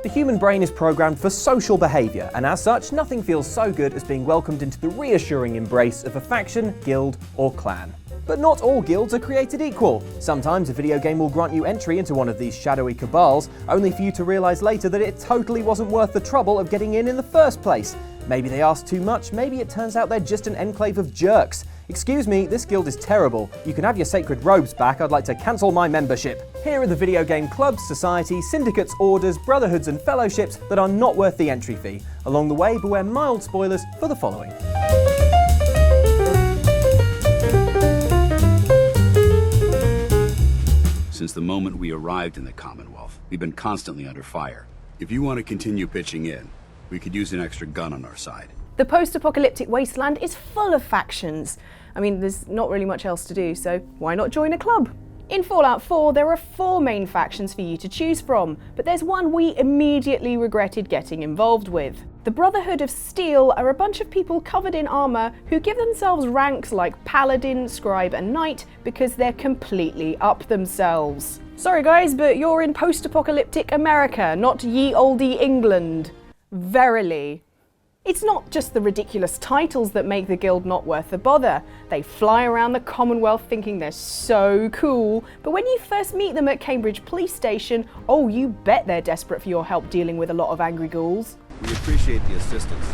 The human brain is programmed for social behaviour, and as such, nothing feels so good as being welcomed into the reassuring embrace of a faction, guild, or clan. But not all guilds are created equal. Sometimes a video game will grant you entry into one of these shadowy cabals, only for you to realise later that it totally wasn't worth the trouble of getting in the first place. Maybe they asked too much, maybe it turns out they're just an enclave of jerks. Excuse me, this guild is terrible. You can have your sacred robes back, I'd like to cancel my membership. Here are the video game clubs, societies, syndicates, orders, brotherhoods and fellowships that are not worth the entry fee. Along the way, beware mild spoilers for the following. Since the moment we arrived in the Commonwealth, we've been constantly under fire. If you want to continue pitching in, we could use an extra gun on our side. The post-apocalyptic wasteland is full of factions. I mean, there's not really much else to do, so why not join a club? In Fallout 4, there are 4 main factions for you to choose from, but there's one we immediately regretted getting involved with. The Brotherhood of Steel are a bunch of people covered in armour who give themselves ranks like Paladin, Scribe and Knight because they're completely up themselves. Sorry guys, but you're in post-apocalyptic America, not ye olde England. Verily. It's not just the ridiculous titles that make the guild not worth the bother. They fly around the Commonwealth thinking they're so cool, but when you first meet them at Cambridge Police Station, oh, you bet they're desperate for your help dealing with a lot of angry ghouls. We appreciate the assistance.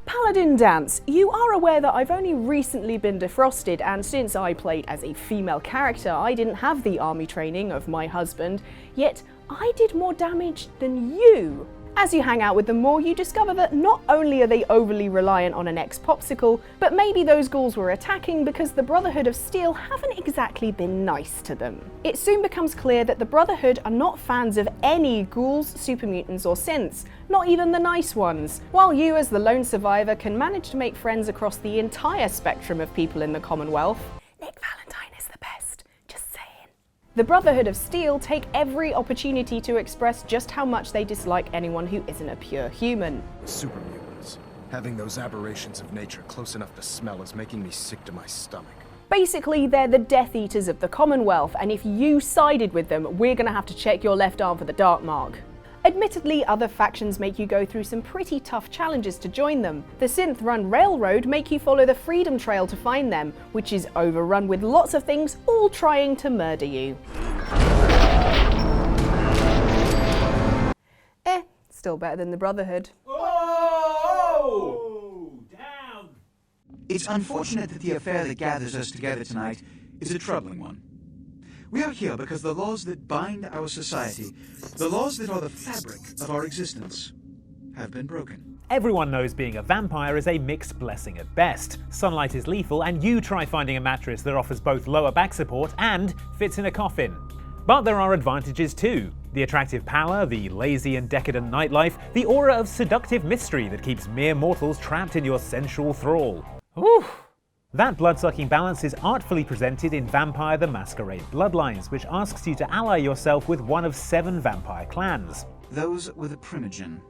Paladin Dance, you are aware that I've only recently been defrosted, and since I played as a female character, I didn't have the army training of my husband, yet I did more damage than you. As you hang out with them more, you discover that not only are they overly reliant on an ex-popsicle, but maybe those ghouls were attacking because the Brotherhood of Steel haven't exactly been nice to them. It soon becomes clear that the Brotherhood are not fans of any ghouls, super mutants or synths, not even the nice ones, while you as the lone survivor can manage to make friends across the entire spectrum of people in the Commonwealth. Nick Valentine is the best, just saying. The Brotherhood of Steel take every opportunity to express just how much they dislike anyone who isn't a pure human. Super mutants. Having those aberrations of nature close enough to smell is making me sick to my stomach. Basically, they're the Death Eaters of the Commonwealth, and if you sided with them, we're gonna have to check your left arm for the Dark Mark. Admittedly, other factions make you go through some pretty tough challenges to join them. The synth-run Railroad make you follow the Freedom Trail to find them, which is overrun with lots of things all trying to murder you. Still better than the Brotherhood. Whoa! Down! It's unfortunate that the affair that gathers us together tonight is a troubling one. We are here because the laws that bind our society, the laws that are the fabric of our existence, have been broken. Everyone knows being a vampire is a mixed blessing at best. Sunlight is lethal, and you try finding a mattress that offers both lower back support and fits in a coffin. But there are advantages too. The attractive power, the lazy and decadent nightlife, the aura of seductive mystery that keeps mere mortals trapped in your sensual thrall. Whew! That blood-sucking balance is artfully presented in Vampire the Masquerade Bloodlines, which asks you to ally yourself with one of 7 vampire clans. Those were the Primogen,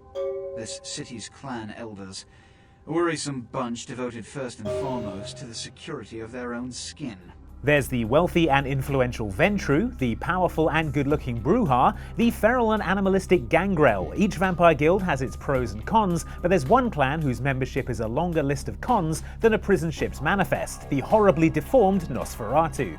this city's clan elders, a worrisome bunch devoted first and foremost to the security of their own skin. There's the wealthy and influential Ventru, the powerful and good-looking Bruja, the feral and animalistic Gangrel. Each vampire guild has its pros and cons, but there's one clan whose membership is a longer list of cons than a prison ship's manifest, the horribly deformed Nosferatu.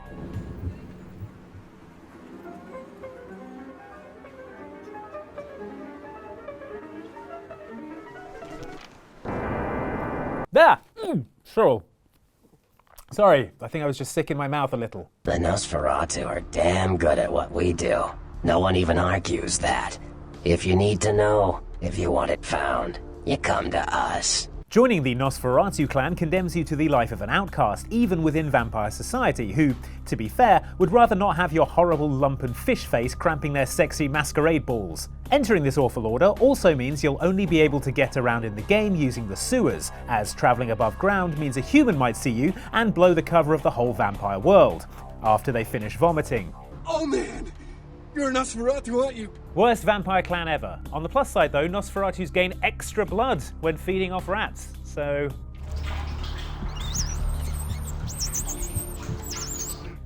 There! So. Sorry, I think I was just sick in my mouth a little. The Nosferatu are damn good at what we do. No one even argues that. If you need to know, if you want it found, you come to us. Joining the Nosferatu clan condemns you to the life of an outcast, even within vampire society, who, to be fair, would rather not have your horrible lump and fish face cramping their sexy masquerade balls. Entering this awful order also means you'll only be able to get around in the game using the sewers, as travelling above ground means a human might see you and blow the cover of the whole vampire world, after they finish vomiting. Oh man! You're a Nosferatu, aren't you? Worst vampire clan ever. On the plus side though, Nosferatus gain extra blood when feeding off rats, so...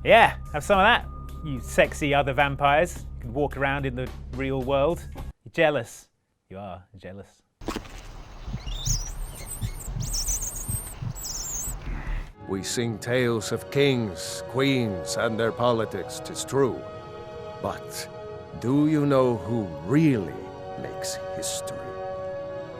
yeah, have some of that, you sexy other vampires. You can walk around in the real world. You Jealous. You are jealous. We sing tales of kings, queens, and their politics, 'tis true. But do you know who really makes history?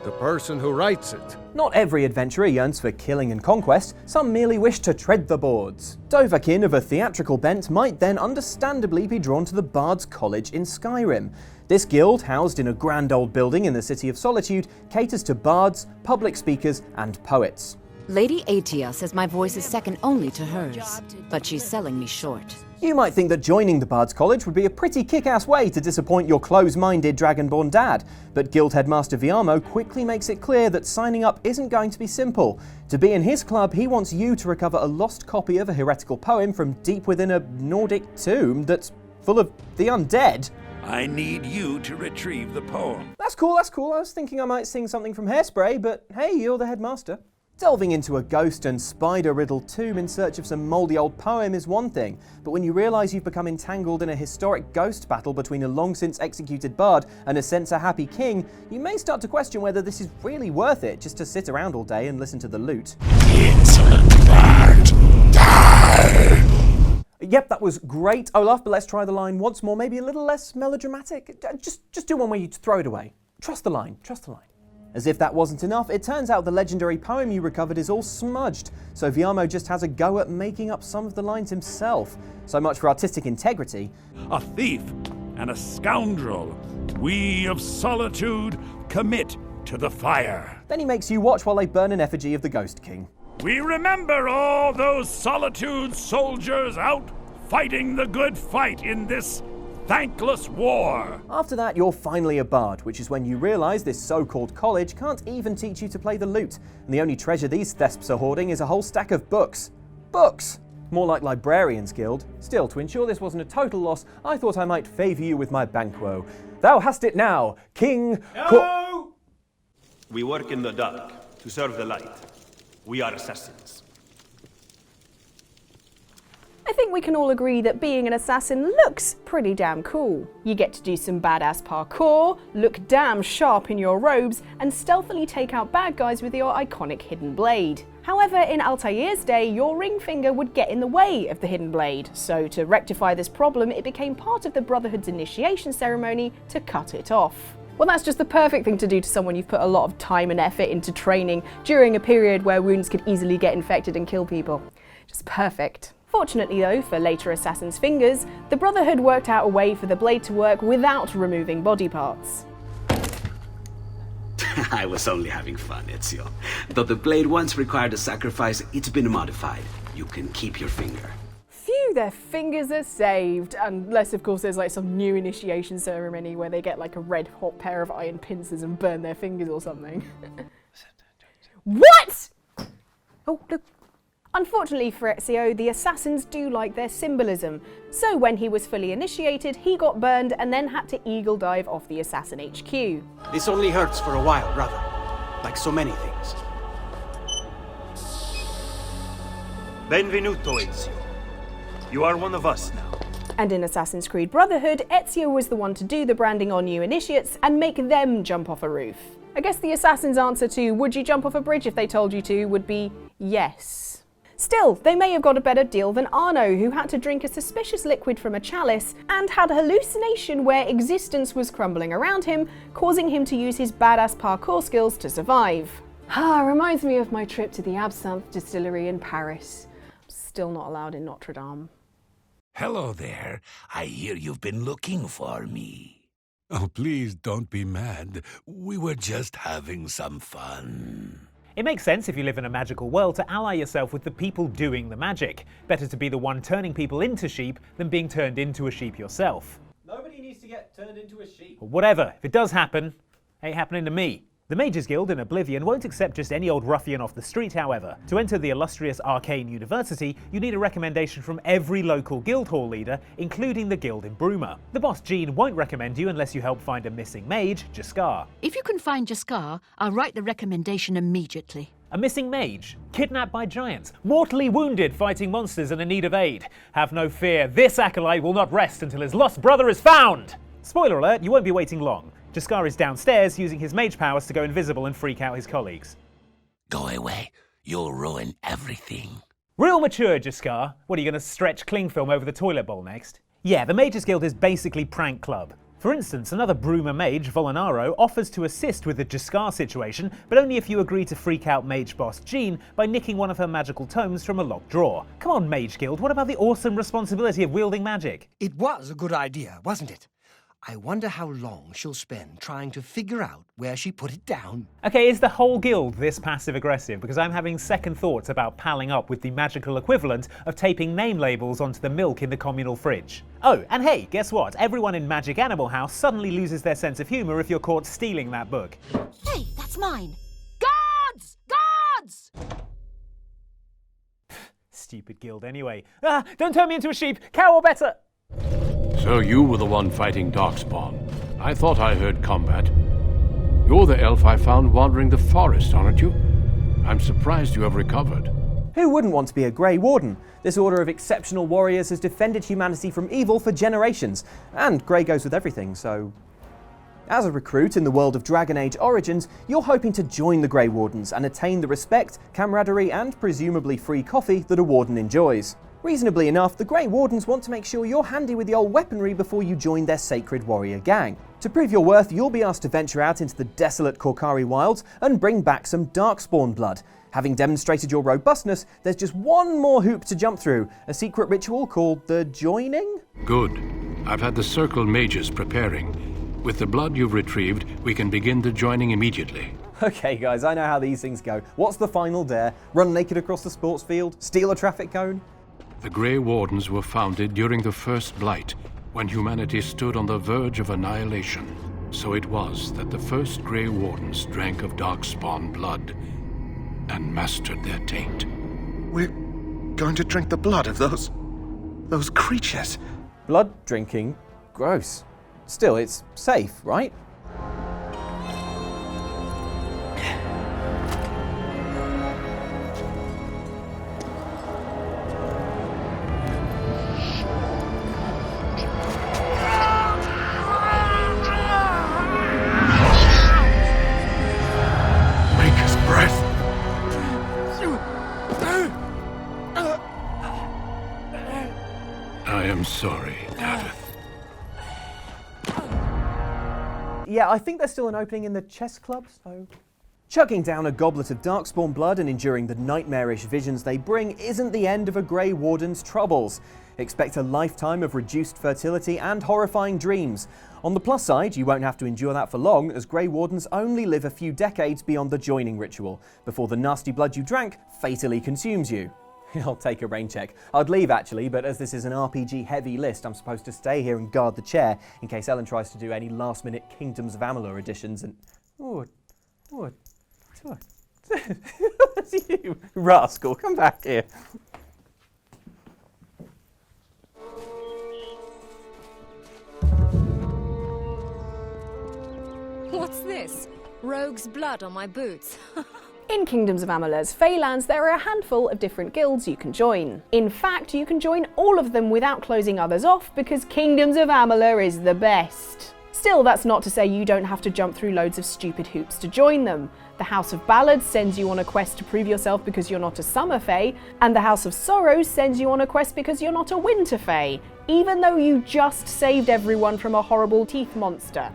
The person who writes it. Not every adventurer yearns for killing and conquest, some merely wish to tread the boards. Dovahkiin of a theatrical bent might then understandably be drawn to the Bards College in Skyrim. This guild, housed in a grand old building in the City of Solitude, caters to bards, public speakers, and poets. Lady Atia says my voice is second only to hers, but she's selling me short. You might think that joining the Bards College would be a pretty kick-ass way to disappoint your close-minded Dragonborn dad, but Guild Headmaster Viamo quickly makes it clear that signing up isn't going to be simple. To be in his club, he wants you to recover a lost copy of a heretical poem from deep within a Nordic tomb that's full of the undead. I need you to retrieve the poem. That's cool. I was thinking I might sing something from Hairspray, but hey, you're the headmaster. Delving into a ghost and spider-riddled tomb in search of some mouldy old poem is one thing, but when you realise you've become entangled in a historic ghost battle between a long-since executed bard and a censor-happy king, you may start to question whether this is really worth it just to sit around all day and listen to the lute. Insolent bard, die! Yep, that was great, Olaf, but let's try the line once more, maybe a little less melodramatic. Just do one where you throw it away. Trust the line, trust the line. As if that wasn't enough, it turns out the legendary poem you recovered is all smudged, so Viamo just has a go at making up some of the lines himself. So much for artistic integrity. A thief and a scoundrel, we of Solitude commit to the fire. Then he makes you watch while they burn an effigy of the Ghost King. We remember all those Solitude soldiers out fighting the good fight in this thankless war. After that, you're finally a bard, which is when you realise this so-called college can't even teach you to play the lute, and the only treasure these thesps are hoarding is a whole stack of books. Books! More like Librarians Guild. Still, to ensure this wasn't a total loss, I thought I might favour you with my banquo. Thou hast it now, King... No! We work in the dark to serve the light. We are assassins. I think we can all agree that being an assassin looks pretty damn cool. You get to do some badass parkour, look damn sharp in your robes, and stealthily take out bad guys with your iconic hidden blade. However, in Altair's day, your ring finger would get in the way of the hidden blade, so to rectify this problem, it became part of the Brotherhood's initiation ceremony to cut it off. Well, that's just the perfect thing to do to someone you've put a lot of time and effort into training during a period where wounds could easily get infected and kill people. Just perfect. Fortunately though, for later assassins' fingers, the Brotherhood worked out a way for the blade to work without removing body parts. I was only having fun, Ezio. Though the blade once required a sacrifice, it's been modified. You can keep your finger. Phew, their fingers are saved. Unless, of course, there's like some new initiation ceremony where they get like a red hot pair of iron pincers and burn their fingers or something. What? Oh, look. Unfortunately for Ezio, the assassins do like their symbolism, so when he was fully initiated, he got burned and then had to eagle dive off the Assassin HQ. This only hurts for a while, brother, like so many things. Benvenuto, Ezio. You are one of us now. And in Assassin's Creed Brotherhood, Ezio was the one to do the branding on new initiates and make them jump off a roof. I guess the assassin's answer to would you jump off a bridge if they told you to would be yes. Still, they may have got a better deal than Arno, who had to drink a suspicious liquid from a chalice and had a hallucination where existence was crumbling around him, causing him to use his badass parkour skills to survive. Reminds me of my trip to the Absinthe distillery in Paris. I'm still not allowed in Notre Dame. Hello there. I hear you've been looking for me. Oh, please don't be mad. We were just having some fun. It makes sense if you live in a magical world to ally yourself with the people doing the magic. Better to be the one turning people into sheep than being turned into a sheep yourself. Nobody needs to get turned into a sheep. But whatever, if it does happen, ain't happening to me. The Mages Guild in Oblivion won't accept just any old ruffian off the street, however. To enter the illustrious Arcane University, you need a recommendation from every local guild hall leader, including the guild in Bruma. The boss Jean won't recommend you unless you help find a missing mage, Jaskar. If you can find Jaskar, I'll write the recommendation immediately. A missing mage, kidnapped by giants, mortally wounded fighting monsters and in need of aid. Have no fear, this acolyte will not rest until his lost brother is found! Spoiler alert, you won't be waiting long. Jaskar is downstairs using his mage powers to go invisible and freak out his colleagues. Go away. You'll ruin everything. Real mature, Jaskar. What, are you going to stretch cling film over the toilet bowl next? Yeah, the Mages Guild is basically prank club. For instance, another Bruma mage, Volinaro, offers to assist with the Jaskar situation, but only if you agree to freak out mage boss Jean by nicking one of her magical tomes from a locked drawer. Come on, Mage Guild, what about the awesome responsibility of wielding magic? It was a good idea, wasn't it? I wonder how long she'll spend trying to figure out where she put it down. Okay, is the whole guild this passive-aggressive? Because I'm having second thoughts about palling up with the magical equivalent of taping name labels onto the milk in the communal fridge. Oh, and hey, guess what? Everyone in Magic Animal House suddenly loses their sense of humour if you're caught stealing that book. Hey, that's mine. Guards! Guards! Stupid guild anyway. Ah, don't turn me into a sheep! Cow or better! So you were the one fighting Darkspawn. I thought I heard combat. You're the elf I found wandering the forest, aren't you? I'm surprised you have recovered. Who wouldn't want to be a Grey Warden? This order of exceptional warriors has defended humanity from evil for generations, and Grey goes with everything, so... As a recruit in the world of Dragon Age Origins, you're hoping to join the Grey Wardens and attain the respect, camaraderie, and presumably free coffee that a Warden enjoys. Reasonably enough, the Grey Wardens want to make sure you're handy with the old weaponry before you join their sacred warrior gang. To prove your worth, you'll be asked to venture out into the desolate Korcari wilds and bring back some Darkspawn blood. Having demonstrated your robustness, there's just one more hoop to jump through, a secret ritual called the Joining? Good. I've had the Circle Mages preparing. With the blood you've retrieved, we can begin the joining immediately. Okay guys, I know how these things go. What's the final dare? Run naked across the sports field? Steal a traffic cone? The Grey Wardens were founded during the First Blight, when humanity stood on the verge of annihilation. So it was that the first Grey Wardens drank of Darkspawn blood and mastered their taint. We're going to drink the blood of those creatures. Blood drinking? Gross. Still, it's safe, right? I am sorry, Davith. Yeah, I think there's still an opening in the chess club, so... Chugging down a goblet of Darkspawn blood and enduring the nightmarish visions they bring isn't the end of a Grey Warden's troubles. Expect a lifetime of reduced fertility and horrifying dreams. On the plus side, you won't have to endure that for long, as Grey Wardens only live a few decades beyond the joining ritual, before the nasty blood you drank fatally consumes you. I'll take a rain check. I'd leave actually, but as this is an RPG heavy list, I'm supposed to stay here and guard the chair in case Ellen tries to do any last minute Kingdoms of Amalur editions and... It's you, rascal, come back here. What's this? Rogue's blood on my boots. In Kingdoms of Amalur's Feylands, there are a handful of different guilds you can join. In fact, you can join all of them without closing others off because Kingdoms of Amalur is the best. Still, that's not to say you don't have to jump through loads of stupid hoops to join them. The House of Ballads sends you on a quest to prove yourself because you're not a Summer Fae, and the House of Sorrows sends you on a quest because you're not a Winter Fae, even though you just saved everyone from a horrible teeth monster.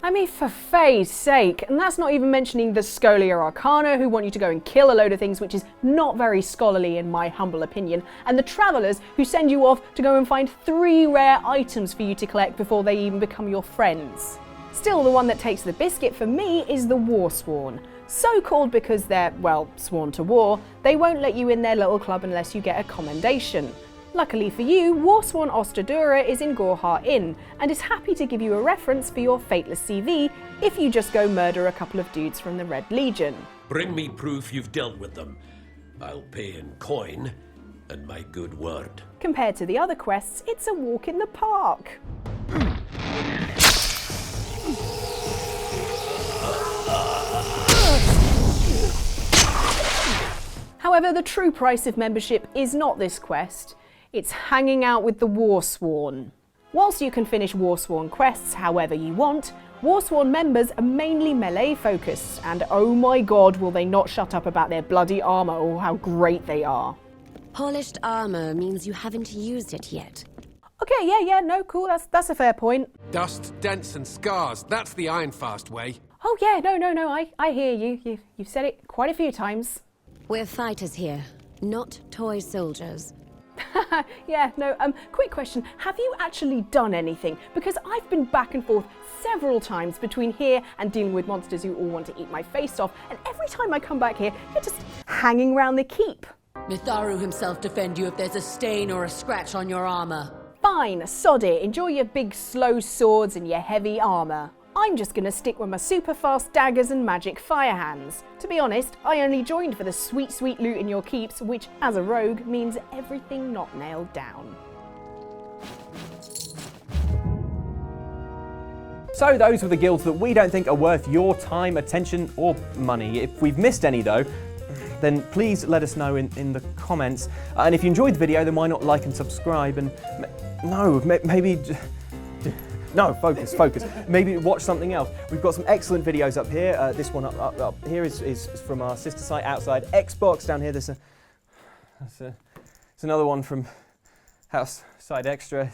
I mean, for Fae's sake, and that's not even mentioning the Scholia Arcana, who want you to go and kill a load of things, which is not very scholarly in my humble opinion, and the Travellers, who send you off to go and find 3 rare items for you to collect before they even become your friends. Still, the one that takes the biscuit for me is the Warsworn. So called because they're, well, sworn to war, they won't let you in their little club unless you get a commendation. Luckily for you, Warsworn Ostadura is in Gorhar Inn, and is happy to give you a reference for your fateless CV if you just go murder a couple of dudes from the Red Legion. Bring me proof you've dealt with them. I'll pay in coin and my good word. Compared to the other quests, it's a walk in the park. However, the true price of membership is not this quest. It's hanging out with the Warsworn. Whilst you can finish Warsworn quests however you want, Warsworn members are mainly melee focused, and oh my god will they not shut up about their bloody armour or how great they are. Polished armour means you haven't used it yet. Okay, yeah, no, cool, that's a fair point. Dust, dents and scars, that's the iron-fast way. Oh yeah, no, I hear you. You've said it quite a few times. We're fighters here, not toy soldiers. Yeah, no, quick question. Have you actually done anything? Because I've been back and forth several times between here and dealing with monsters who all want to eat my face off, and every time I come back here, you're just hanging around the keep. Mitharu himself defend you if there's a stain or a scratch on your armour. Fine, sod it. Enjoy your big slow swords and your heavy armour. I'm just gonna stick with my super fast daggers and magic fire hands. To be honest, I only joined for the sweet loot in your keeps, which as a rogue means everything not nailed down. So those were the guilds that we don't think are worth your time, attention or money. If we've missed any though, then please let us know in the comments. And if you enjoyed the video, then why not like and subscribe and maybe... No, focus. Maybe watch something else. We've got some excellent videos up here. This one up here is from our sister site Outside Xbox. Down here there's another one from Outside Xtra.